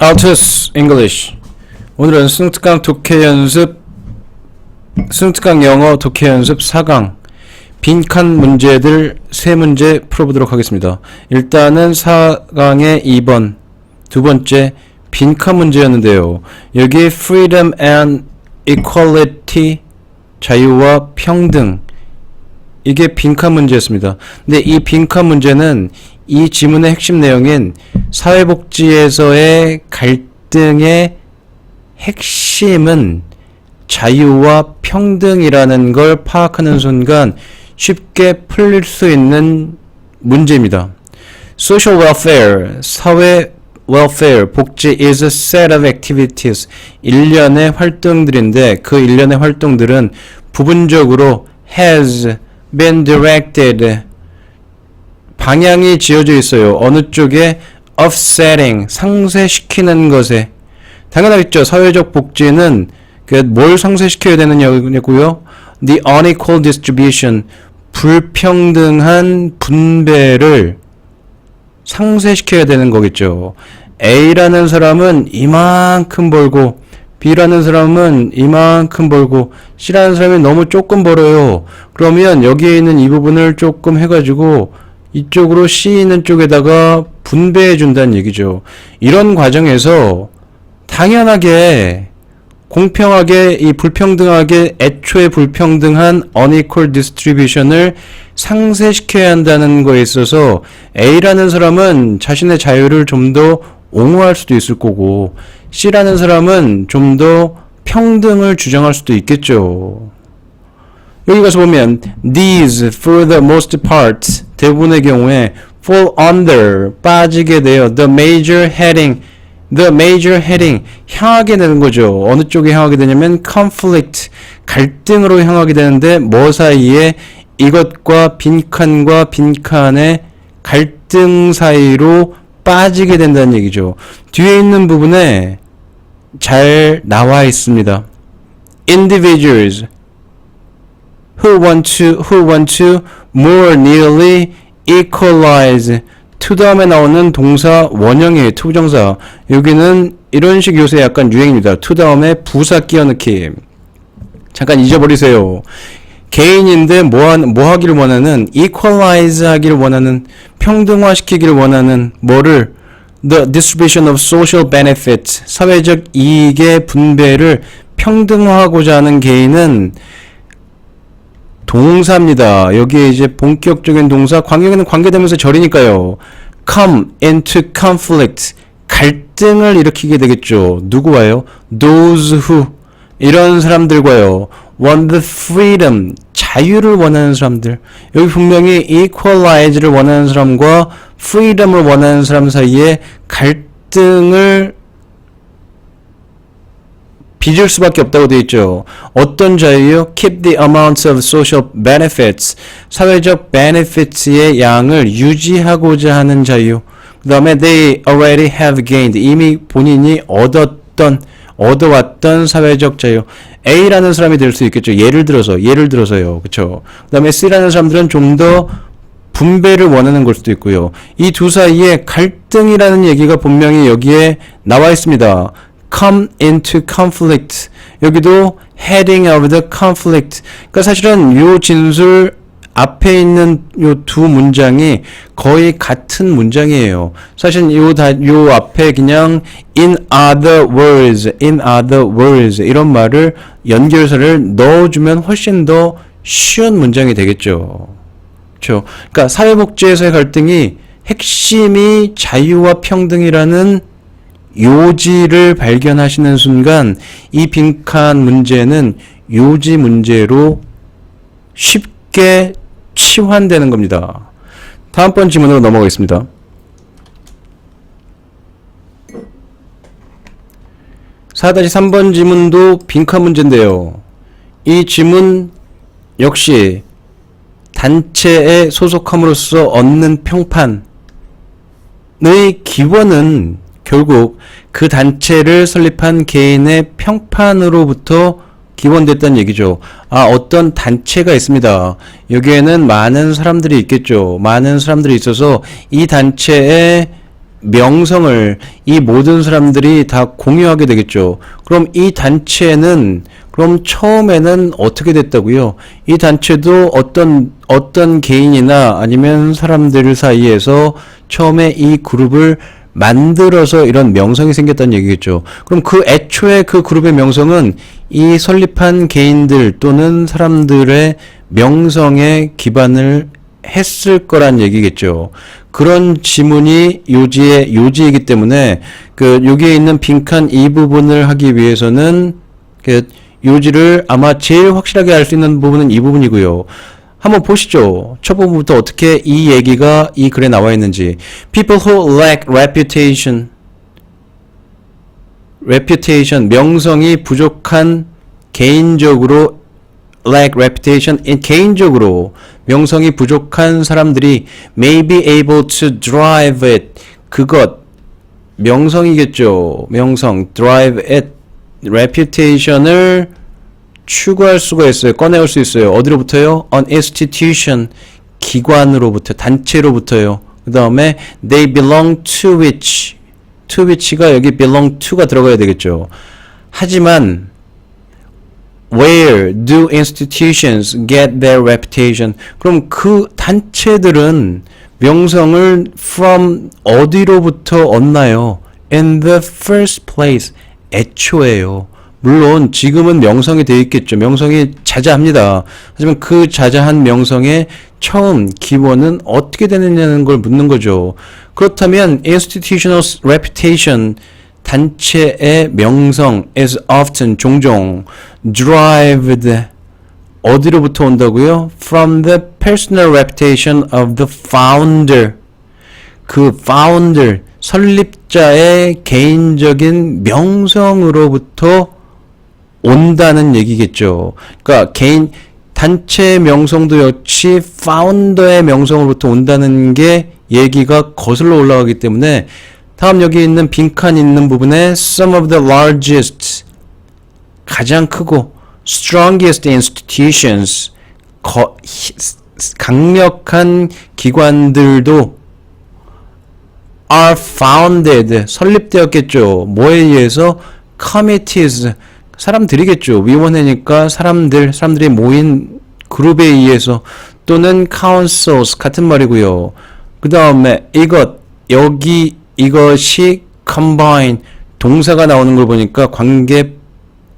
Altus English. 오늘은 승특강 영어 독해 연습 4강 빈칸 문제들 3문제 풀어보도록 하겠습니다. 일단은 4강의 2번 두 번째 빈칸 문제였는데요. 여기 freedom and equality 자유와 평등 이게 빈칸 문제였습니다. 근데 이 빈칸 문제는 이 지문의 핵심 내용인 사회복지에서의 갈등의 핵심은 자유와 평등이라는 걸 파악하는 순간 쉽게 풀릴 수 있는 문제입니다. Social welfare, 사회 welfare, 복지 is a set of activities. 일련의 활동들인데 그 일련의 활동들은 부분적으로 has been directed. 방향이 지어져 있어요. 어느 쪽에 offsetting, 상쇄시키는 것에. 당연하겠죠. 사회적 복지는 뭘 상쇄시켜야 되느냐고요. The unequal distribution, 불평등한 분배를 상쇄시켜야 되는 거겠죠. A라는 사람은 이만큼 벌고 B라는 사람은 이만큼 벌고 C라는 사람이 너무 조금 벌어요. 그러면 여기에 있는 이 부분을 조금 해가지고 이쪽으로 C 있는 쪽에다가 분배해 준다는 얘기죠. 이런 과정에서 당연하게 공평하게 이 불평등하게 애초에 불평등한 unequal distribution을 상쇄시켜야 한다는 거에 있어서 A라는 사람은 자신의 자유를 좀 더 옹호할 수도 있을 거고 C라는 사람은 좀 더 평등을 주장할 수도 있겠죠. 여기 가서 보면 these for the most part 대부분의 경우에 fall under 빠지게 돼요. the major heading 향하게 되는 거죠. 어느 쪽에 향하게 되냐면 conflict 갈등으로 향하게 되는데 뭐 사이에 이것과 빈칸과 빈칸의 갈등 사이로 빠지게 된다는 얘기죠. 뒤에 있는 부분에 잘 나와 있습니다. individuals who want to more nearly equalize to 다음에 나오는 동사 원형이에요. 투부정사. 여기는 이런 식 요새 약간 유행입니다. to 다음에 부사 끼워넣기. 잠깐 잊어버리세요. 개인인데 뭐 하기를 원하는 equalize 하기를 원하는 평등화시키기를 원하는 뭐를 the distribution of social benefits 사회적 이익의 분배를 평등화하고자 하는 개인은 동사입니다. 여기에 이제 본격적인 동사 관계는 관계되면서 절이니까요. come into conflict 갈등을 일으키게 되겠죠. 누구와요? those who 이런 사람들과요. want the freedom 자유를 원하는 사람들. 여기 분명히 equalize를 원하는 사람과 freedom을 원하는 사람 사이에 갈등을 빚을 수밖에 없다고 되어 있죠. 어떤 자유요? Keep the amounts of social benefits. 사회적 benefits의 양을 유지하고자 하는 자유. 그 다음에 they already have gained. 이미 본인이 얻어왔던 사회적 자유. A라는 사람이 될 수 있겠죠. 예를 들어서요. 그쵸? 그 다음에 C라는 사람들은 좀 더 분배를 원하는 걸 수도 있고요. 이 두 사이에 갈등이라는 얘기가 분명히 여기에 나와 있습니다. come into conflict. 여기도 heading of the conflict. 그러니까 사실은 요 진술 앞에 있는 요 두 문장이 거의 같은 문장이에요. 사실 요 앞에 그냥 in other words 이런 말을 연결사를 넣어주면 훨씬 더 쉬운 문장이 되겠죠. 그렇죠? 그러니까 사회복지에서의 갈등이 핵심이 자유와 평등이라는 요지를 발견하시는 순간 이 빈칸 문제는 요지 문제로 쉽게 치환되는 겁니다. 다음번 지문으로 넘어가겠습니다. (4-3번) 지문도 빈칸 문제인데요. 이 지문 역시 단체에 소속함으로써 얻는 평판의 기원은 결국 그 단체를 설립한 개인의 평판으로부터 기원됐다는 얘기죠. 어떤 단체가 있습니다. 여기에는 많은 사람들이 있겠죠. 많은 사람들이 있어서 이 단체의 명성을 이 모든 사람들이 다 공유하게 되겠죠. 그럼 이 단체는 그럼 처음에는 어떻게 됐다고요? 이 단체도 어떤 개인이나 아니면 사람들 사이에서 처음에 이 그룹을 만들어서 이런 명성이 생겼다는 얘기겠죠. 그럼 그 애초에 그 그룹의 명성은 이 설립한 개인들 또는 사람들의 명성에 기반을 했을 거란 얘기겠죠. 그런 지문이 요지이기 때문에 여기에 있는 빈칸 이 부분을 하기 위해서는 요지를 아마 제일 확실하게 알 수 있는 부분은 이 부분이고요. 한번 보시죠. 첫 부분부터 어떻게 이 얘기가 이 글에 나와 있는지. People who lack reputation, 명성이 부족한 개인적으로 lack reputation, 개인적으로 명성이 부족한 사람들이 may be able to drive it, 명성이겠죠. 명성, drive it, reputation을 추구할 수가 있어요. 꺼내올 수 있어요. 어디로부터요? An institution, 기관으로부터, 단체로부터요. 그 다음에 they belong to which가 여기 belong to가 들어가야 되겠죠. 하지만 where do institutions get their reputation? 그럼 그 단체들은 명성을 from 어디로부터 얻나요? In the first place, 애초에요. 물론 지금은 명성이 되어 있겠죠. 명성이 자자합니다. 하지만 그 자자한 명성의 처음 기원은 어떻게 되느냐는 걸 묻는 거죠. 그렇다면 institutional reputation, 단체의 명성 is often, 종종 derived, 어디로부터 온다고요? From the personal reputation of the founder. 그 founder, 설립자의 개인적인 명성으로부터 온다는 얘기겠죠. 그러니까 단체의 명성도 역시 파운더의 명성으로부터 온다는 게 얘기가 거슬러 올라가기 때문에 다음 여기 있는 빈칸 있는 부분에 some of the largest, 가장 크고 strongest institutions, 강력한 기관들도 are founded, 설립되었겠죠. 뭐에 의해서? committees, 사람들이겠죠. 위원회니까 사람들이 모인 그룹에 의해서, 또는 councils, 같은 말이고요. 그 다음에 이것이 combine, 동사가 나오는 걸 보니까 관계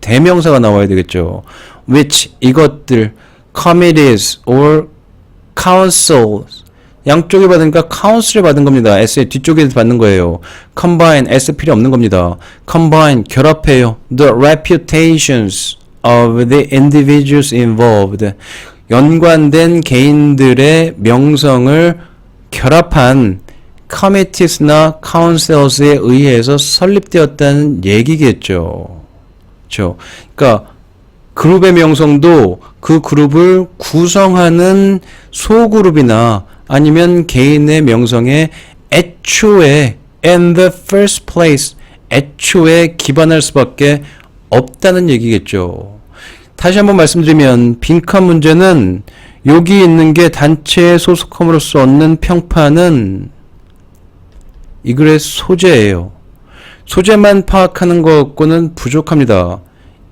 대명사가 나와야 되겠죠. which, 이것들, committees or councils, 양쪽에 받으니까 council을 받은 겁니다. S의 뒤쪽에 받는 거예요. combine, S 필요 없는 겁니다. combine, 결합해요. the reputations of the individuals involved, 연관된 개인들의 명성을 결합한 committees나 councils에 의해서 설립되었다는 얘기겠죠. 그렇죠? 그러니까 그룹의 명성도 그 그룹을 구성하는 소그룹이나 아니면 개인의 명성에 애초에 in the first place, 애초에 기반할 수밖에 없다는 얘기겠죠. 다시 한번 말씀드리면 빈칸 문제는 여기 있는 게 단체에 소속함으로써 얻는 평판은 이 글의 소재예요. 소재만 파악하는 것과는 부족합니다.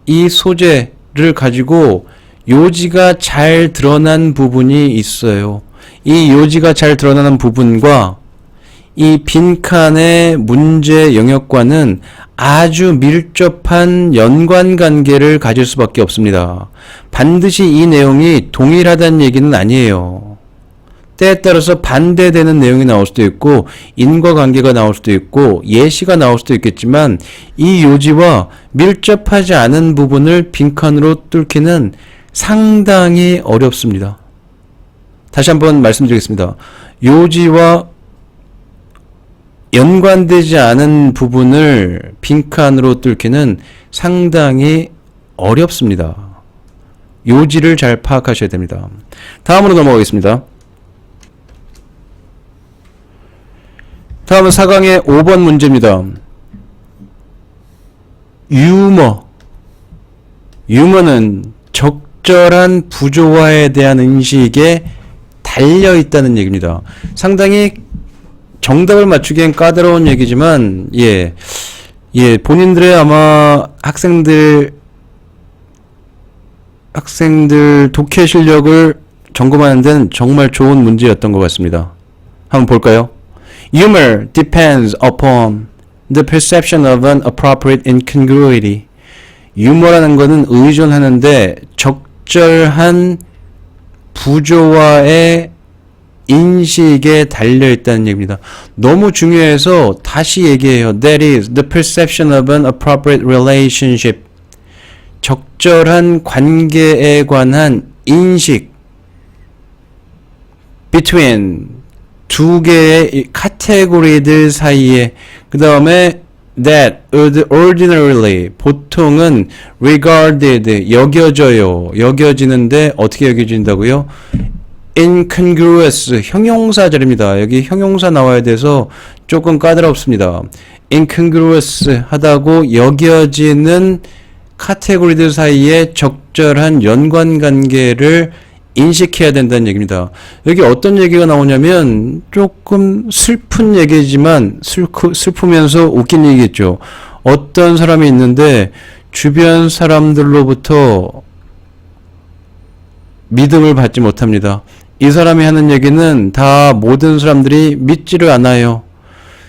이 소재를 가지고 요지가 잘 드러난 부분이 있어요. 이 요지가 잘 드러나는 부분과 이 빈칸의 문제 영역과는 아주 밀접한 연관관계를 가질 수밖에 없습니다. 반드시 이 내용이 동일하다는 얘기는 아니에요. 때에 따라서 반대되는 내용이 나올 수도 있고 인과관계가 나올 수도 있고 예시가 나올 수도 있겠지만 이 요지와 밀접하지 않은 부분을 빈칸으로 뚫기는 상당히 어렵습니다. 다시 한번 말씀드리겠습니다. 요지와 연관되지 않은 부분을 빈칸으로 뚫기는 상당히 어렵습니다. 요지를 잘 파악하셔야 됩니다. 다음으로 넘어가겠습니다. 다음은 4강의 5번 문제입니다. 유머는 적절한 부조화에 대한 인식에 달려있다는 얘기입니다. 상당히 정답을 맞추기엔 까다로운 얘기지만, 본인들의 아마 학생들 독해 실력을 점검하는 데는 정말 좋은 문제였던 것 같습니다. 한번 볼까요? Humor depends upon the perception of an appropriate incongruity. 유머라는 것은 의존하는데 적절한 부조화의 인식에 달려있다는 얘기입니다. 너무 중요해서 다시 얘기해요. That is the perception of an appropriate relationship. 적절한 관계에 관한 인식 between 두 개의 카테고리들 사이에 그 다음에 that ordinarily 보통은 regarded 여겨지는데 어떻게 여겨진다고요? incongruous 형용사절입니다. 여기 형용사 나와야 돼서 조금 까다롭습니다. incongruous 하다고 여겨지는 카테고리들 사이에 적절한 연관관계를 인식해야 된다는 얘기입니다. 여기 어떤 얘기가 나오냐면 조금 슬픈 얘기지만 슬프면서 웃긴 얘기겠죠. 어떤 사람이 있는데 주변 사람들로부터 믿음을 받지 못합니다. 이 사람이 하는 얘기는 다 모든 사람들이 믿지를 않아요.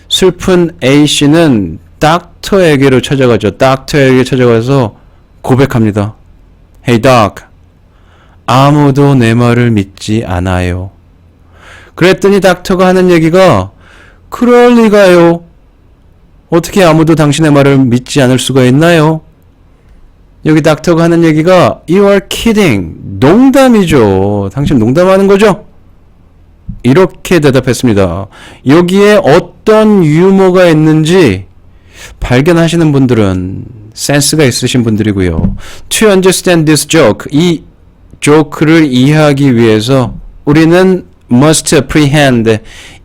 슬픈 A씨는 닥터에게로 찾아가죠. 닥터에게 찾아가서 고백합니다. Hey doc, 아무도 내 말을 믿지 않아요. 그랬더니 닥터가 하는 얘기가 그럴 리가요. 어떻게 아무도 당신의 말을 믿지 않을 수가 있나요? 여기 닥터가 하는 얘기가 You are kidding. 농담이죠. 당신 농담하는 거죠? 이렇게 대답했습니다. 여기에 어떤 유머가 있는지 발견하시는 분들은 센스가 있으신 분들이고요. To understand this joke, 이 조크를 이해하기 위해서 우리는 must apprehend,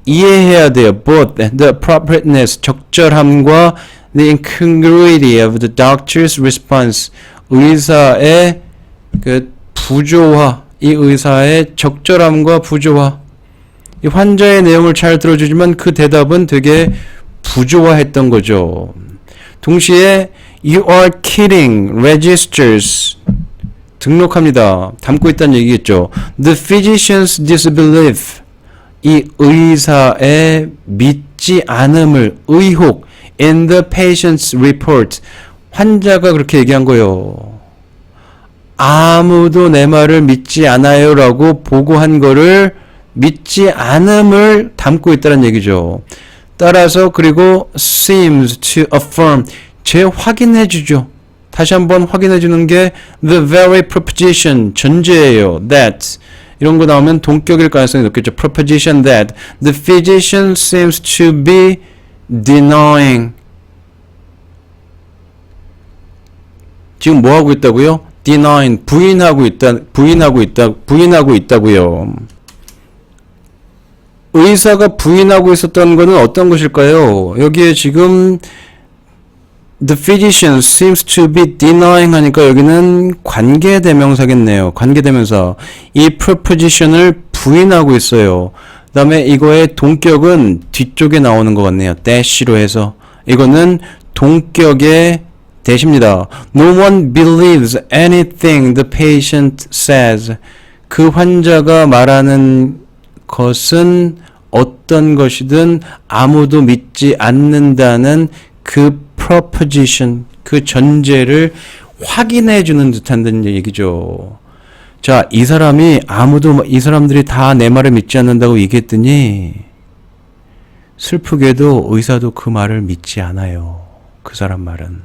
이해해야 돼요. both the appropriateness, 적절함과 the incongruity of the doctor's response, 의사의 그 부조화, 이 의사의 적절함과 부조화. 이 환자의 내용을 잘 들어주지만 그 대답은 되게 부조화했던 거죠. 동시에 You are kidding registers 등록합니다. 담고 있다는 얘기겠죠. The physician's disbelief, 이 의사의 믿지 않음을, 의혹 in the patient's report, 환자가 그렇게 얘기한 거예요. 아무도 내 말을 믿지 않아요 라고 보고한 거를 믿지 않음을 담고 있다는 얘기죠. 따라서 그리고 seems to affirm, 재확인해 주죠. 다시 한번 확인해 주는 게 the very proposition, 전제예요. that 이런 거 나오면 동격일 가능성이 높겠죠. proposition that the physician seems to be denying. 지금 뭐 하고 있다고요? denying, 부인하고 있다고요. 의사가 부인하고 있었던 거는 어떤 것일까요? 여기에 지금 The physician seems to be denying 하니까 여기는 관계대명사겠네요. 관계대명사. 이 proposition을 부인하고 있어요. 그 다음에 이거의 동격은 뒤쪽에 나오는 것 같네요. dash로 해서. 이거는 동격의 대시입니다. No one believes anything the patient says. 그 환자가 말하는 것은 어떤 것이든 아무도 믿지 않는다는 그 proposition, 그 전제를 확인해 주는 듯한 얘기죠. 자, 이 사람들이 다 내 말을 믿지 않는다고 얘기했더니 슬프게도 의사도 그 말을 믿지 않아요. 그 사람 말은.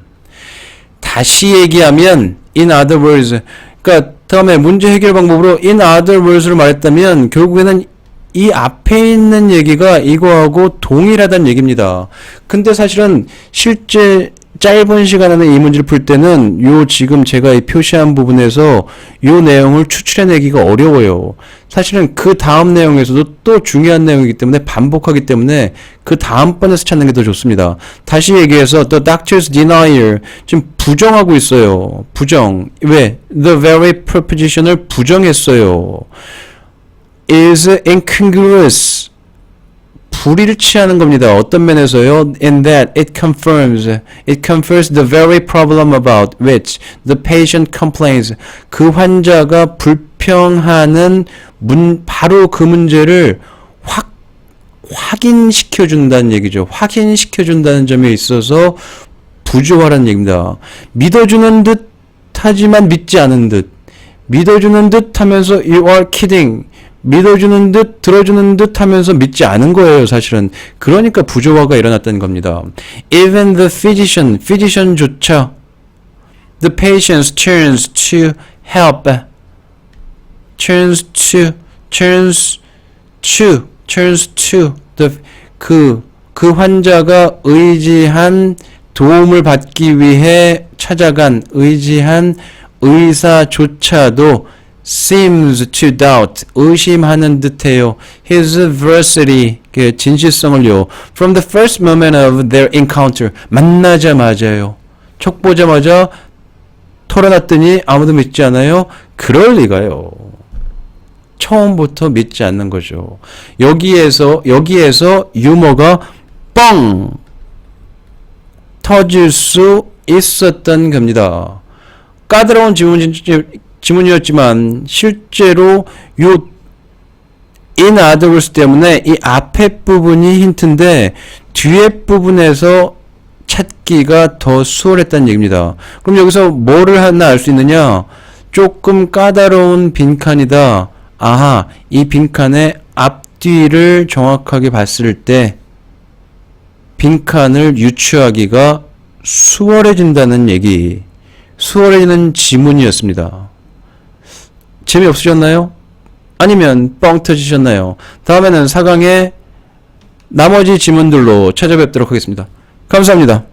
다시 얘기하면 in other words, 그러니까 다음에 문제 해결 방법으로 in other words를 말했다면 결국에는 이 앞에 있는 얘기가 이거하고 동일하다는 얘기입니다. 근데 사실은 실제 짧은 시간 안에 이 문제를 풀 때는 요 지금 제가 이 표시한 부분에서 요 내용을 추출해내기가 어려워요. 사실은 그 다음 내용에서도 또 중요한 내용이기 때문에 반복하기 때문에 그 다음번에서 찾는 게 더 좋습니다. 다시 얘기해서 the doctor's denial, 지금 부정하고 있어요. 부정. 왜? The very proposition을 부정했어요. is incongruous, 불일치하는 겁니다. 어떤 면에서요? In that it confirms the very problem about which the patient complains. 그 환자가 불평하는 바로 그 문제를 확인시켜준다는 얘기죠. 확인시켜준다는 점에 있어서 부조화라는 얘기입니다. 믿어주는 듯 하지만 믿지 않은 듯. 믿어주는 듯 하면서 you are kidding. 믿어주는 듯 들어주는 듯 하면서 믿지 않은 거예요, 사실은. 그러니까 부조화가 일어났다는 겁니다. Even the physician조차 the patient turns to help. turns to 그 환자가 의지한 도움을 받기 위해 찾아간 의지한 의사조차도 seems to doubt 의심하는 듯해요. His veracity 그 진실성을요. From the first moment of their encounter 만나자마자요. 척 보자마자 털어놨더니 아무도 믿지 않아요. 그럴 리가요. 처음부터 믿지 않는 거죠. 여기에서 유머가 뻥 터질 수 있었던 겁니다. 까다로운 지문이었지만 실제로 요 in other words 때문에 이 앞에 부분이 힌트인데 뒤에 부분에서 찾기가 더 수월했다는 얘기입니다. 그럼 여기서 뭐를 하나 알 수 있느냐? 조금 까다로운 빈칸이다. 아하, 이 빈칸의 앞뒤를 정확하게 봤을 때 빈칸을 유추하기가 수월해진다는 얘기, 수월해지는 지문이었습니다. 재미없으셨나요? 아니면 뻥 터지셨나요? 다음에는 4강의 나머지 지문들로 찾아뵙도록 하겠습니다. 감사합니다.